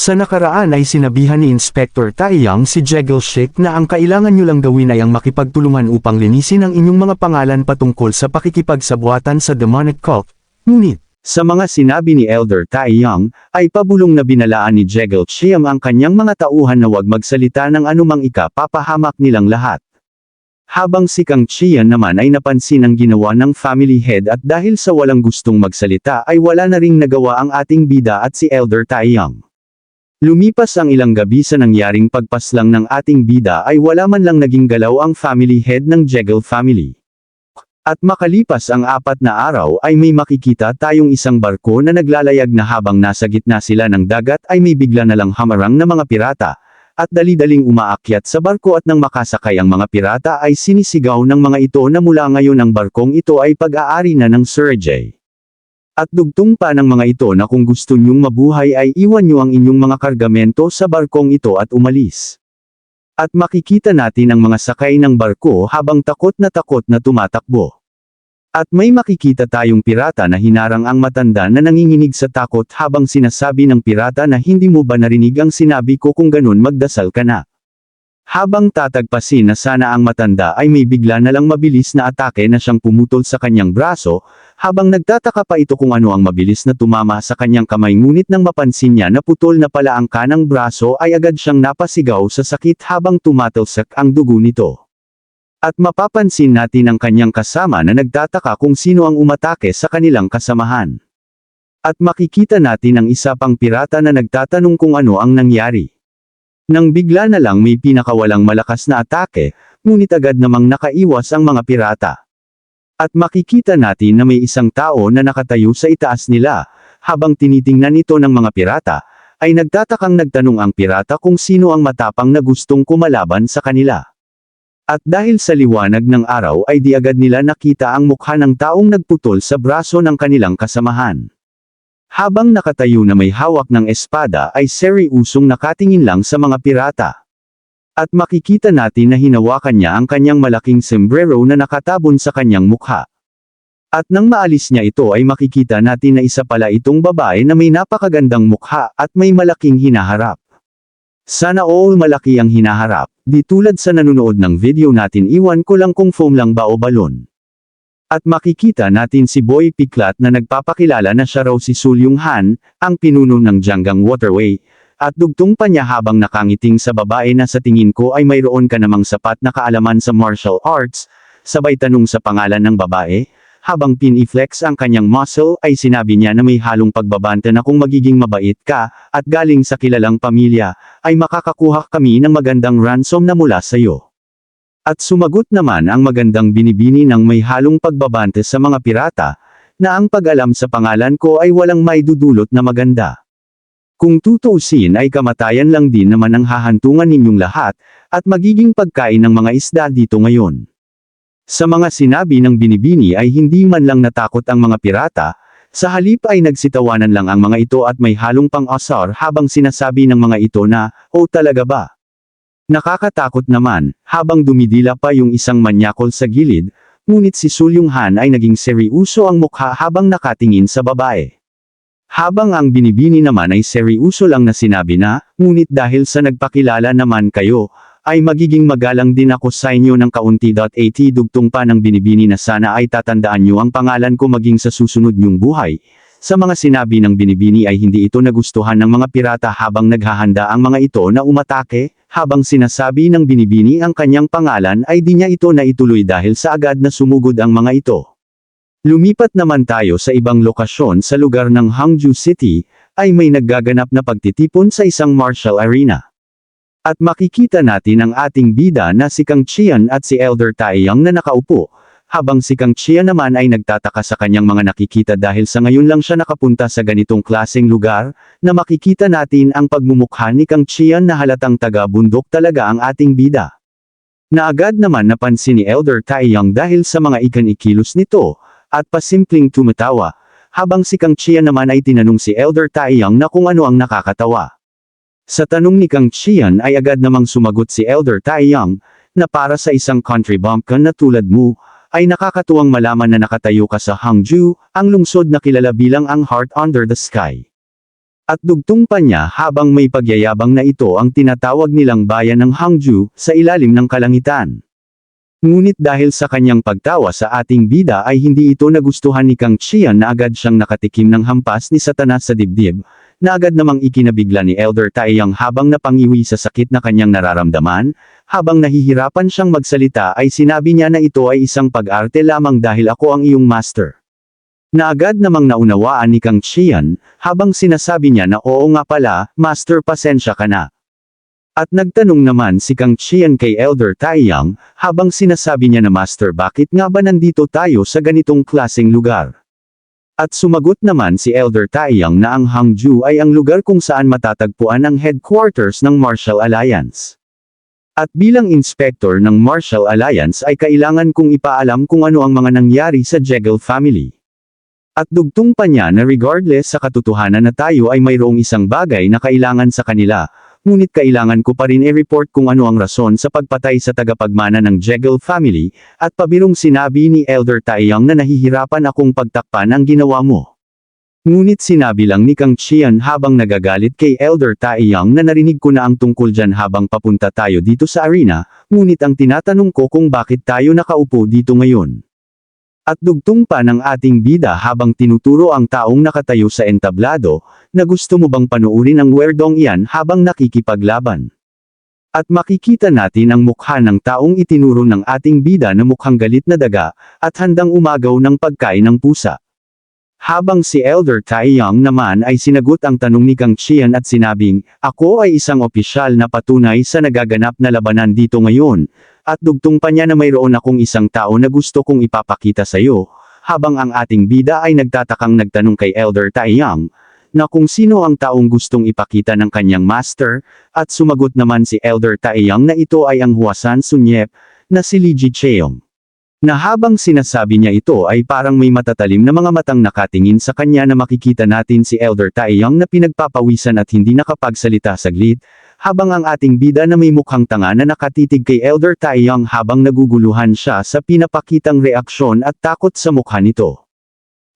Sa nakaraan ay sinabihan ni Inspector Taiyang si Jegel Sheik na ang kailangan nyo lang gawin ay ang makipagtulungan upang linisin ang inyong mga pangalan patungkol sa pakikipagsabuatan sa demonic cult. Ngunit, sa mga sinabi ni Elder Taiyang, ay pabulong na binalaan ni Jegel Sheik ang kanyang mga tauhan na huwag magsalita ng anumang ikapapahamak nilang lahat. Habang si Kang Qian naman ay napansin ang ginawa ng family head at dahil sa walang gustong magsalita ay wala na ring nagawa ang ating bida at si Elder Taiyang. Lumipas ang ilang gabi sa nangyaring pagpaslang ng ating bida ay wala man lang naging galaw ang family head ng Jegel family. At makalipas ang 4 na araw ay may makikita tayong isang barko na naglalayag na habang nasa gitna sila ng dagat ay may bigla na lang hamarang na mga pirata. At dali-daling umaakyat sa barko at nang makasakay ang mga pirata ay sinisigaw ng mga ito na mula ngayon ang barkong ito ay pag-aari na ng Sir Jay. At dugtong pa ng mga ito na kung gusto nyong mabuhay ay iwan nyo ang inyong mga kargamento sa barkong ito at umalis. At makikita natin ang mga sakay ng barko habang takot na tumatakbo. At may makikita tayong pirata na hinarang ang matanda na nanginginig sa takot habang sinasabi ng pirata na hindi mo ba narinig ang sinabi ko kung ganun magdasal ka na. Habang tatagpasin na sana ang matanda ay may bigla na lang mabilis na atake na siyang pumutol sa kanyang braso, habang nagtataka pa ito kung ano ang mabilis na tumama sa kanyang kamay ngunit nang mapansin niya na putol na pala ang kanang braso ay agad siyang napasigaw sa sakit habang tumatalsak ang dugo nito. At mapapansin natin ang kanyang kasama na nagtataka kung sino ang umatake sa kanilang kasamahan. At makikita natin ang isa pang pirata na nagtatanong kung ano ang nangyari. Nang bigla na lang may pinakawalang malakas na atake, ngunit agad namang nakaiwas ang mga pirata. At makikita natin na may isang tao na nakatayo sa itaas nila, habang tinitingnan ito ng mga pirata, ay nagtatakang nagtanong ang pirata kung sino ang matapang na gustong kumalaban sa kanila. At dahil sa liwanag ng araw ay di agad nila nakita ang mukha ng taong nagputol sa braso ng kanilang kasamahan. Habang nakatayo na may hawak ng espada ay seryusong nakatingin lang sa mga pirata. At makikita natin na hinawakan niya ang kanyang malaking sombrero na nakatabon sa kanyang mukha. At nang maalis niya ito ay makikita natin na isa pala itong babae na may napakagandang mukha at may malaking hinaharap. Sana all malaki ang hinaharap, di tulad sa nanonood ng video natin iwan ko lang kung foam lang ba o balon. At makikita natin si Boy Piklat na nagpapakilala na siya raw si Sulyung Han, ang pinuno ng Jianggang Waterway, at dugtong pa niya habang nakangiting sa babae na sa tingin ko ay mayroon ka namang sapat na kaalaman sa martial arts, sabay tanong sa pangalan ng babae, habang pin-i-flex ang kanyang muscle ay sinabi niya na may halong pagbabanta na kung magiging mabait ka, at galing sa kilalang pamilya, ay makakakuha kami ng magandang ransom na mula sa iyo. At sumagot naman ang magandang binibini ng may halong pagbabante sa mga pirata, na ang pag-alam sa pangalan ko ay walang maidudulot na maganda. Kung tutuusin ay kamatayan lang din naman ang hahantungan ninyong lahat, at magiging pagkain ng mga isda dito ngayon. Sa mga sinabi ng binibini ay hindi man lang natakot ang mga pirata, sa halip ay nagsitawanan lang ang mga ito at may halong pang-asar habang sinasabi ng mga ito na, "Oh talaga ba?" Nakakatakot naman, habang dumidila pa yung isang manyakol sa gilid, ngunit si Sulyung Han ay naging seryoso ang mukha habang nakatingin sa babae. Habang ang binibini naman ay seryoso lang na sinabi na, "Ngunit dahil sa nagpakilala naman kayo, ay magiging magalang din ako sa inyo ng kaunti." At dugtong pa ng binibini na sana ay tatandaan nyo ang pangalan ko maging sa susunod nyong buhay. Sa mga sinabi ng binibini ay hindi ito nagustuhan ng mga pirata habang naghahanda ang mga ito na umatake, habang sinasabi ng binibini ang kanyang pangalan ay di niya ito naituloy dahil sa agad na sumugod ang mga ito. Lumipat naman tayo sa ibang lokasyon sa lugar ng Hangzhou City, ay may naggaganap na pagtitipon sa isang martial arena. At makikita natin ang ating bida na si Kang Qian at si Elder Taiyang na nakaupo, habang si Kang Qian naman ay nagtataka sa kanyang mga nakikita dahil sa ngayon lang siya nakapunta sa ganitong klaseng lugar, na makikita natin ang pagmumukha ni Kang Qian na halatang taga-bundok talaga ang ating bida. Na agad naman napansin ni Elder Taiyang dahil sa mga ikanikilos nito, at pasimpleng tumatawa, habang si Kang Qian naman ay tinanong si Elder Taiyang na kung ano ang nakakatawa. Sa tanong ni Kang Qian ay agad namang sumagot si Elder Taiyang, na para sa isang country bumpkin na tulad mo, ay nakakatuwang malaman na nakatayo ka sa Hangzhou, ang lungsod na kilala bilang ang Heart Under the Sky. At dugtong pa niya habang may pagyayabang na ito ang tinatawag nilang bayan ng Hangzhou, sa ilalim ng kalangitan. Ngunit dahil sa kanyang pagtawa sa ating bida ay hindi ito nagustuhan ni Kang Qian na agad siyang nakatikim ng hampas ni Satanas sa dibdib, na agad namang ikinabigla ni Elder Taiyang habang napangiwi sa sakit na kanyang nararamdaman, habang nahihirapan siyang magsalita ay sinabi niya na ito ay isang pag-arte lamang dahil ako ang iyong master. Na agad namang naunawaan ni Kang Qian, habang sinasabi niya na oo nga pala, master pasensya ka na. At nagtanong naman si Kang Qian kay Elder Taiyang, habang sinasabi niya na master bakit nga ba nandito tayo sa ganitong klaseng lugar? At sumagot naman si Elder Taiyang na ang Hangzhou ay ang lugar kung saan matatagpuan ang headquarters ng Martial Alliance. At bilang inspector ng Martial Alliance ay kailangan kong ipaalam kung ano ang mga nangyari sa Jekyll family. At dugtong pa niya na regardless sa katotohanan na tayo ay mayroong isang bagay na kailangan sa kanila, ngunit kailangan ko pa rin i-report kung ano ang rason sa pagpatay sa tagapagmana ng Jekyll family, at pabirong sinabi ni Elder Taiyang na nahihirapan akong pagtakpan ang ginawa mo. Ngunit sinabi lang ni Kang Qian habang nagagalit kay Elder Taiyang na narinig ko na ang tungkol dyan habang papunta tayo dito sa arena, ngunit ang tinatanong ko kung bakit tayo nakaupo dito ngayon. At dugtong pa ng ating bida habang tinuturo ang taong nakatayo sa entablado, na gusto mo bang panuurin ang werdong iyan habang nakikipaglaban. At makikita natin ang mukha ng taong itinuro ng ating bida na mukhang galit na daga, at handang umagaw ng pagkain ng pusa. Habang si Elder Taiyang naman ay sinagot ang tanong ni Kang Qian at sinabing, ako ay isang opisyal na patunay sa nagaganap na labanan dito ngayon, at dugtong pa niya na mayroon akong isang tao na gusto kong ipapakita sa iyo, habang ang ating bida ay nagtatakang nagtanong kay Elder Taiyang, na kung sino ang taong gustong ipakita ng kanyang master, at sumagot naman si Elder Taiyang na ito ay ang Huasan Sunyep, na si Li Jicheong. Na habang sinasabi niya ito ay parang may matatalim na mga matang nakatingin sa kanya na makikita natin si Elder Taiyang na pinagpapawisan at hindi nakapagsalita saglit, habang ang ating bida na may mukhang tanga na nakatitig kay Elder Taiyang habang naguguluhan siya sa pinapakitang reaksyon at takot sa mukha nito.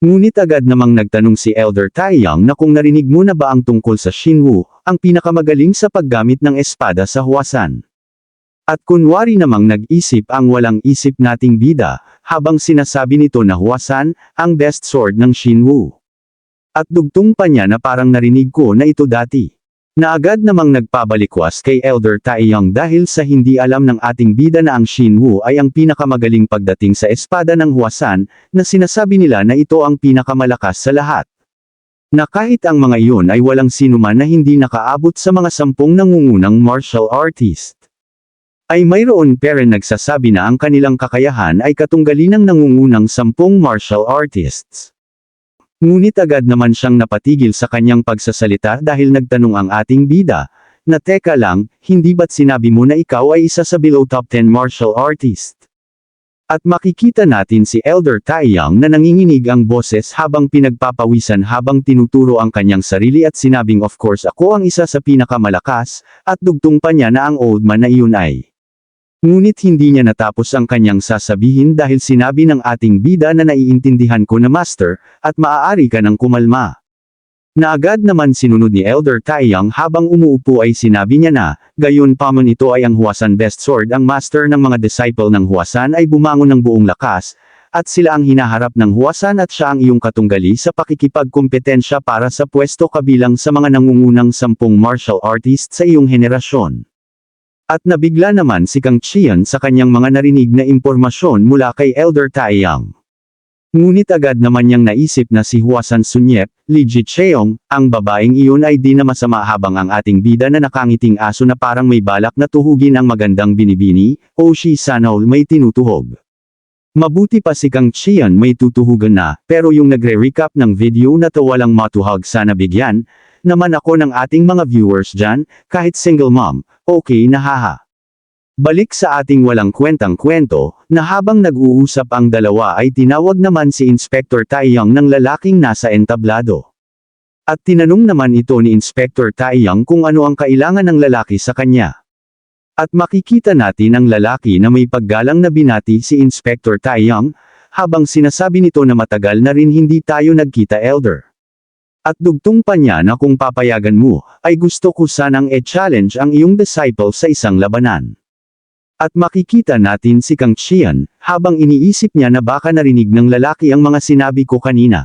Ngunit agad namang nagtanong si Elder Taiyang na kung narinig mo na ba ang tungkol sa Xinwu, ang pinakamagaling sa paggamit ng espada sa Huasan. At kunwari namang nag-isip ang walang isip nating bida, habang sinasabi nito na Huasan, ang best sword ng Xinwu. At dugtong pa niya na parang narinig ko na ito dati. Na agad namang nagpabalikwas kay Elder Taiyang dahil sa hindi alam ng ating bida na ang Xinwu ay ang pinakamagaling pagdating sa espada ng Huasan, na sinasabi nila na ito ang pinakamalakas sa lahat. Na kahit ang mga iyon ay walang sinuman na hindi nakaabot sa mga 10 nangungunang martial artist. Ay mayroon pa rin nagsasabi na ang kanilang kakayahan ay katunggali ng nangungunang 10 martial artists. Ngunit agad naman siyang napatigil sa kanyang pagsasalita dahil nagtanong ang ating bida, na teka lang, hindi ba't sinabi mo na ikaw ay isa sa below top 10 martial artist? At makikita natin si Elder Taiyang na nanginginig ang boses habang pinagpapawisan habang tinuturo ang kanyang sarili at sinabing of course ako ang isa sa pinakamalakas, at dugtong pa niya na ang old man na iyon ay. Ngunit hindi niya natapos ang kanyang sasabihin dahil sinabi ng ating bida na naiintindihan ko na master, at maaari ka ng kumalma. Na agad naman sinunod ni Elder Taiyang habang umuupo ay sinabi niya na, gayon paman ito ay ang Huasan best sword ang master ng mga disciple ng Huasan ay bumangon ng buong lakas, at sila ang hinaharap ng Huasan at siya ang iyong katunggali sa pakikipagkompetensya para sa pwesto kabilang sa mga nangungunang 10 martial artists sa iyong henerasyon. At nabigla naman si Kang Qian sa kanyang mga narinig na impormasyon mula kay Elder Taiyang. Ngunit agad naman niyang naisip na si Huasan Sunyep, Li Jicheong, ang babaeng iyon ay di na masama habang ang ating bida na nakangiting aso na parang may balak na tuhugin ang magandang binibini, o si Sanol may tinutuhog. Mabuti pa si Kang Qian may tutuhugan na, pero yung nagre-recap ng video na to walang matuhag sana bigyan, naman ako ng ating mga viewers dyan, kahit single mom, okay na haha. Balik sa ating walang kwentang kwento, na habang nag-uusap ang dalawa ay tinawag naman si Inspector Taiyang ng lalaking nasa entablado. At tinanong naman ito ni Inspector Taiyang kung ano ang kailangan ng lalaki sa kanya. At makikita natin ang lalaki na may paggalang na binati si Inspector Taiyang, habang sinasabi nito na matagal na rin hindi tayo nagkita elder. At dugtong pa niya na kung papayagan mo, ay gusto ko sanang e-challenge ang iyong disciple sa isang labanan. At makikita natin si Kang Qian, habang iniisip niya na baka narinig ng lalaki ang mga sinabi ko kanina.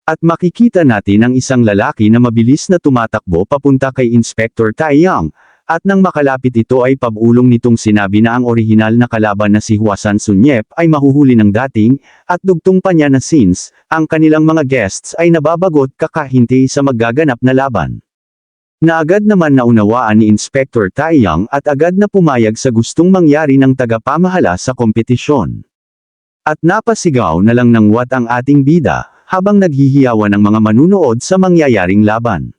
At makikita natin ang isang lalaki na mabilis na tumatakbo papunta kay Inspector Taiyang, at nang makalapit ito ay pabulong nitong sinabi na ang orihinal na kalaban na si Huasan Sunyep ay mahuhuli ng dating, at dugtong pa niya na since, ang kanilang mga guests ay nababagot kakahinti sa maggaganap na laban. Na agad naman naunawaan ni Inspector Taiyang at agad na pumayag sa gustong mangyari ng tagapamahala sa kompetisyon. At napasigaw na lang ng wat ang ating bida, habang naghihiyawan ng mga manunood sa mangyayaring laban.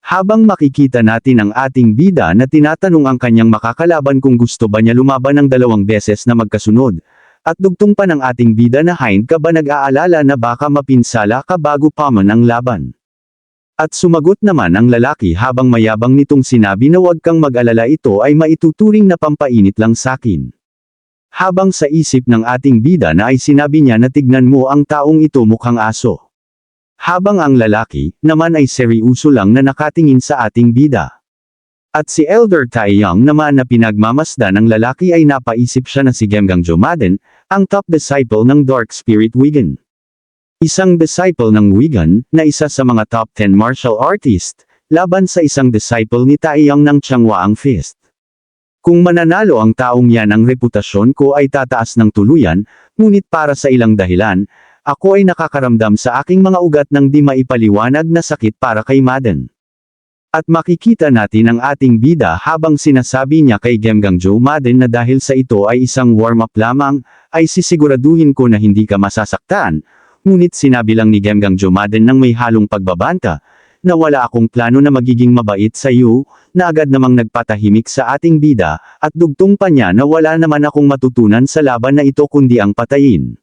Habang makikita natin ang ating bida na tinatanong ang kanyang makakalaban kung gusto ba niya lumaban ng 2 beses na magkasunod, at dugtong pa ng ating bida na hind ka ba nag-aalala na baka mapinsala ka bago pa man ang laban. At sumagot naman ang lalaki habang mayabang nitong sinabi na huwag kang mag-alala, ito ay maituturing na pampainit lang sakin. Habang sa isip ng ating bida na ay sinabi niya na tignan mo ang taong ito mukhang aso. Habang ang lalaki, naman ay seryoso lang na nakatingin sa ating bida. At si Elder Taiyang naman na pinagmamasdan ng lalaki ay napaisip siya na si Gemgang Jomaden, ang top disciple ng Dark Spirit Wigan. Isang disciple ng Wigan, na isa sa mga top 10 martial artist, laban sa isang disciple ni Taiyang ng Changhwaang Fist. Kung mananalo ang taong yan, ang reputasyon ko ay tataas ng tuluyan, ngunit para sa ilang dahilan, ako ay nakakaramdam sa aking mga ugat ng di maipaliwanag na sakit para kay Maden. At makikita natin ang ating bida habang sinasabi niya kay Gemgang Jomaden na dahil sa ito ay isang warm-up lamang, ay sisiguraduhin ko na hindi ka masasaktan, ngunit sinabi lang ni Gemgang Jomaden ng may halong pagbabanta, na wala akong plano na magiging mabait sa iyo, na agad namang nagpatahimik sa ating bida, at dugtong pa niya na wala naman akong matutunan sa laban na ito kundi ang patayin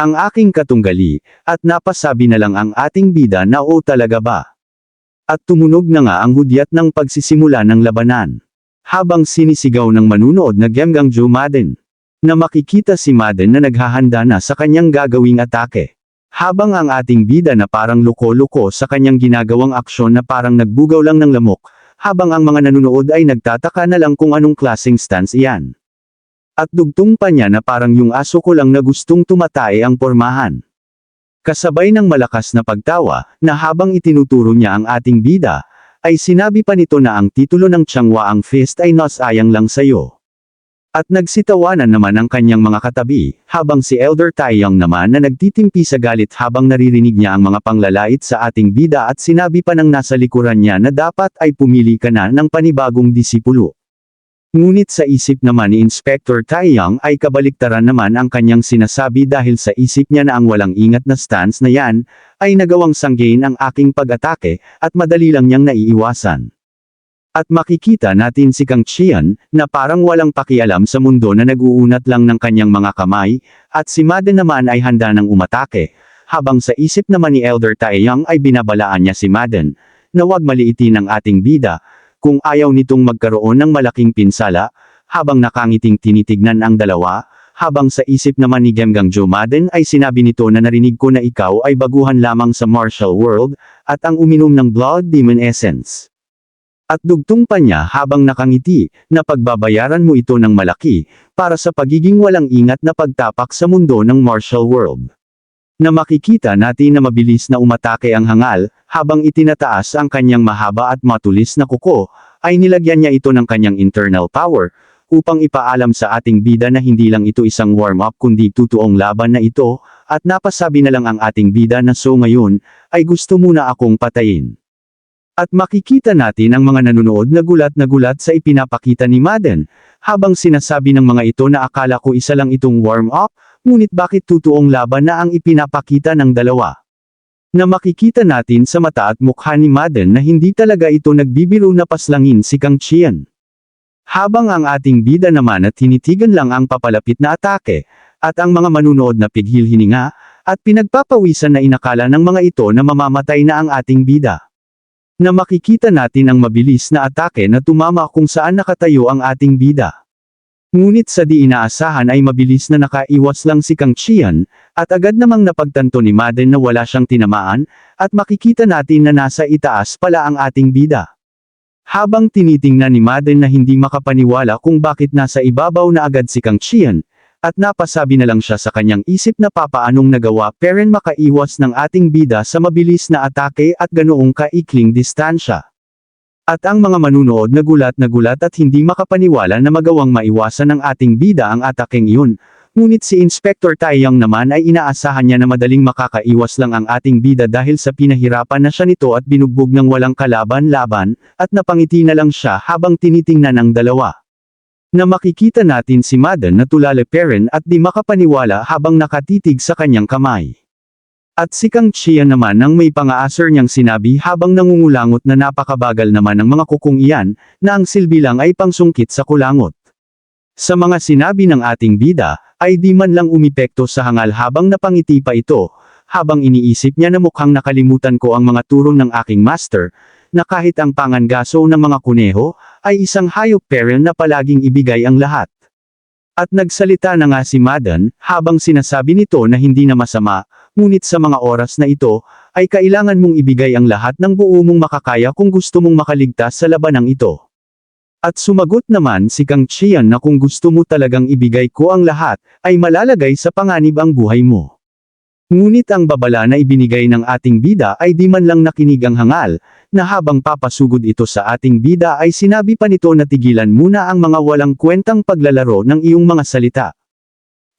ang aking katunggali, at napasabi na lang ang ating bida na o talaga ba? At tumunog na nga ang hudyat ng pagsisimula ng labanan. Habang sinisigaw ng manunood na Gemgang Jomaden, na makikita si Maden na naghahanda na sa kanyang gagawing atake. Habang ang ating bida na parang loko-loko sa kanyang ginagawang aksyon na parang nagbugaw lang ng lamok, habang ang mga nanunood ay nagtataka na lang kung anong klaseng stance iyan. At dugtong pa niya na parang yung aso ko lang na gustong tumatae ang pormahan. Kasabay ng malakas na pagtawa, na habang itinuturo niya ang ating bida, ay sinabi pa nito na ang titulo ng Changhwaang Fist ay nasayang lang sayo. At nagsitawanan naman ang kanyang mga katabi, habang si Elder Taiyang naman na nagtitimpi sa galit habang naririnig niya ang mga panglalait sa ating bida at sinabi pa ng nasa likuran niya na dapat ay pumili ka na ng panibagong disipulo. Ngunit sa isip naman ni Inspector Taiyang ay kabaliktaran naman ang kanyang sinasabi dahil sa isip niya na ang walang ingat na stance na yan, ay nagawang sanggain ang aking pag-atake, at madali lang niyang naiiwasan. At makikita natin si Kang Qian, na parang walang pakialam sa mundo na nag-uunat lang ng kanyang mga kamay, at si Maden naman ay handa ng umatake, habang sa isip naman ni Elder Taiyang ay binabalaan niya si Maden, na huwag maliitin ang ating bida, kung ayaw nitong magkaroon ng malaking pinsala, habang nakangiting tinitignan ang dalawa, habang sa isip naman ni Gemgang Jomaden ay sinabi nito na narinig ko na ikaw ay baguhan lamang sa martial world, at ang uminom ng Blood Demon Essence. At dugtong pa niya habang nakangiti, na pagbabayaran mo ito ng malaki, para sa pagiging walang ingat na pagtapak sa mundo ng martial world. Na makikita natin na mabilis na umatake ang hangal, habang itinataas ang kanyang mahaba at matulis na kuko, ay nilagyan niya ito ng kanyang internal power, upang ipaalam sa ating bida na hindi lang ito isang warm-up kundi totoong laban na ito, at napasabi na lang ang ating bida na so ngayon, ay gusto muna akong patayin. At makikita natin ang mga nanonood na gulat sa ipinapakita ni Maden, habang sinasabi ng mga ito na akala ko isa lang itong warm-up, ngunit bakit totoong laban na ang ipinapakita ng dalawa? Na makikita natin sa mata at mukha ni Maden na hindi talaga ito nagbibiro na paslangin si Kang Qian. Habang ang ating bida naman at tinitigan lang ang papalapit na atake, at ang mga manunood na pighil hininga, at pinagpapawisan na inakala ng mga ito na mamamatay na ang ating bida. Na makikita natin ang mabilis na atake na tumama kung saan nakatayo ang ating bida. Ngunit sa di inaasahan ay mabilis na nakaiwas lang si Kang Qian, at agad namang napagtanto ni Madden na wala siyang tinamaan, at makikita natin na nasa itaas pala ang ating bida. Habang tinitingnan ni Madden na hindi makapaniwala kung bakit nasa ibabaw na agad si Kang Qian, at napasabi na lang siya sa kanyang isip na papaanong nagawa peren makaiwas ng ating bida sa mabilis na atake at ganoong kaikling distansya. At ang mga manunood na gulat at hindi makapaniwala na magawang maiwasan ng ating bida ang atakeng iyon. Ngunit si Inspector Taiyang naman ay inaasahan niya na madaling makakaiwas lang ang ating bida dahil sa pinahirapan na siya nito at binugbog ng walang kalaban-laban, at napangiti na lang siya habang tinitingnan ang dalawa. Na makikita natin si Madden na tulale peren at di makapaniwala habang nakatitig sa kanyang kamay. At si Kang Qian naman ang may pang-aasar niyang sinabi habang nangungulangot na napakabagal naman ng mga kukong iyan, na ang silbi lang ay pangsungkit sa kulangot. Sa mga sinabi ng ating bida, ay di man lang umepekto sa hangal habang napangiti pa ito, habang iniisip niya na mukhang nakalimutan ko ang mga turo ng aking master, na kahit ang pangangaso ng mga kuneho, ay isang hayop peren na palaging ibigay ang lahat. At nagsalita na nga si Madden, habang sinasabi nito na hindi na masama, ngunit sa mga oras na ito, ay kailangan mong ibigay ang lahat ng buo mong makakaya kung gusto mong makaligtas sa labanang ito. At sumagot naman si Kang Qian na kung gusto mo talagang ibigay ko ang lahat, ay malalagay sa panganib ang buhay mo. Ngunit ang babala na ibinigay ng ating bida ay di man lang nakinig ang hangal, na habang papasugod ito sa ating bida ay sinabi pa nito na tigilan muna ang mga walang kwentang paglalaro ng iyong mga salita.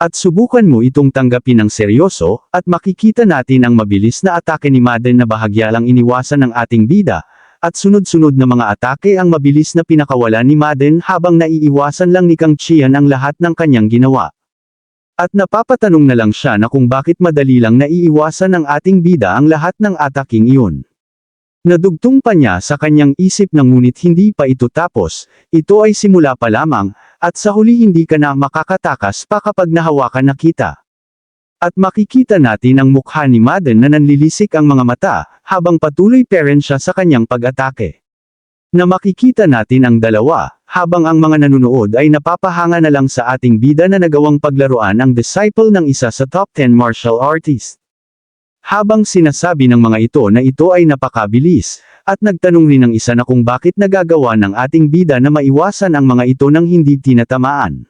At subukan mo itong tanggapin ng seryoso, at makikita natin ang mabilis na atake ni Madden na bahagya lang iniwasan ng ating bida, at sunod-sunod na mga atake ang mabilis na pinakawalan ni Madden habang naiiwasan lang ni Kang Qian ang lahat ng kanyang ginawa. At napapatanong na lang siya na kung bakit madali lang naiiwasan ng ating bida ang lahat ng ataking iyon. Nadugtong pa niya sa kanyang isip na ngunit hindi pa ito tapos, ito ay simula pa lamang, at sa huli hindi ka na makakatakas pa kapag nahawakan na kita. At makikita natin ang mukha ni Madden na nanlilisik ang mga mata, habang patuloy peren siya sa kanyang pag-atake. Na makikita natin ang dalawa, habang ang mga nanunood ay napapahanga na lang sa ating bida na nagawang paglaruan ang disciple ng isa sa top 10 martial artist. Habang sinasabi ng mga ito na ito ay napakabilis, at nagtanong rin ng isa na kung bakit nagagawa ng ating bida na maiwasan ang mga ito nang hindi tinatamaan.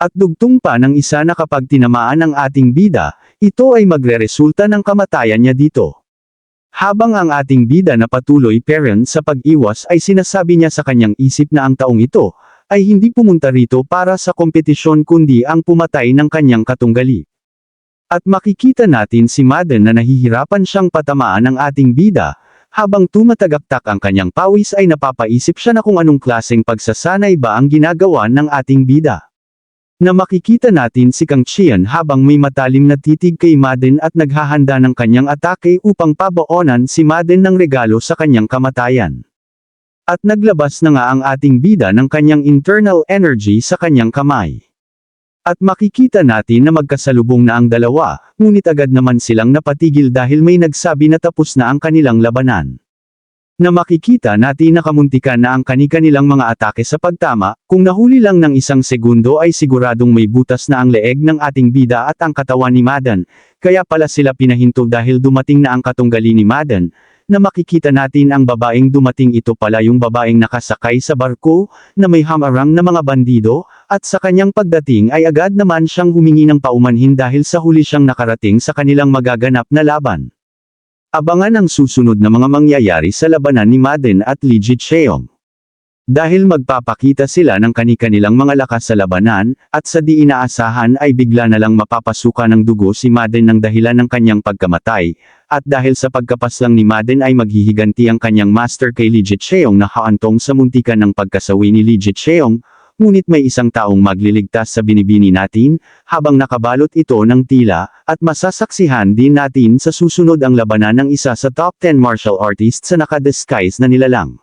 At dugtong pa ng isa na kapag tinamaan ang ating bida, ito ay magreresulta ng kamatayan niya dito. Habang ang ating bida na patuloy peren sa pag-iwas ay sinasabi niya sa kanyang isip na ang taong ito, ay hindi pumunta rito para sa kompetisyon kundi ang pumatay ng kanyang katunggali. At makikita natin si Madden na nahihirapan siyang patamaan ng ating bida, habang tumatagaktak ang kanyang pawis ay napapaisip siya na kung anong klaseng pagsasanay ba ang ginagawa ng ating bida. Na makikita natin si Kang Qian habang may matalim na titig kay Madden at naghahanda ng kanyang atake upang pabaonan si Madden ng regalo sa kanyang kamatayan. At naglabas na nga ang ating bida ng kanyang internal energy sa kanyang kamay. At makikita natin na magkasalubong na ang dalawa, ngunit agad naman silang napatigil dahil may nagsabi na tapos na ang kanilang labanan. Na makikita natin na kamuntikan na ang kani-kanilang mga atake sa pagtama, kung nahuli lang ng isang segundo ay siguradong may butas na ang leeg ng ating bida at ang katawan ni Madden, kaya pala sila pinahinto dahil dumating na ang katunggali ni Madden, na makikita natin ang babaeng dumating ito pala yung babaeng nakasakay sa barko, na may hamarang na mga bandido, at sa kanyang pagdating ay agad naman siyang humingi ng paumanhin dahil sa huli siyang nakarating sa kanilang magaganap na laban. Abangan ang susunod na mga mangyayari sa labanan ni Madden at Li Jicheong. Dahil magpapakita sila ng kani-kanilang mga lakas sa labanan, at sa di inaasahan ay bigla na lang mapapasuka ng dugo si Madden ng dahilan ng kanyang pagkamatay, at dahil sa pagkapaslang ni Madden ay maghihiganti ang kanyang master kay Li Jicheong na haantong sa muntikan ng pagkasawi ni Li Jicheong, ngunit may isang taong magliligtas sa binibini natin, habang nakabalot ito ng tila, at masasaksihan din natin sa susunod ang labanan ng isa sa top 10 martial artists sa naka-disguise na nilalang.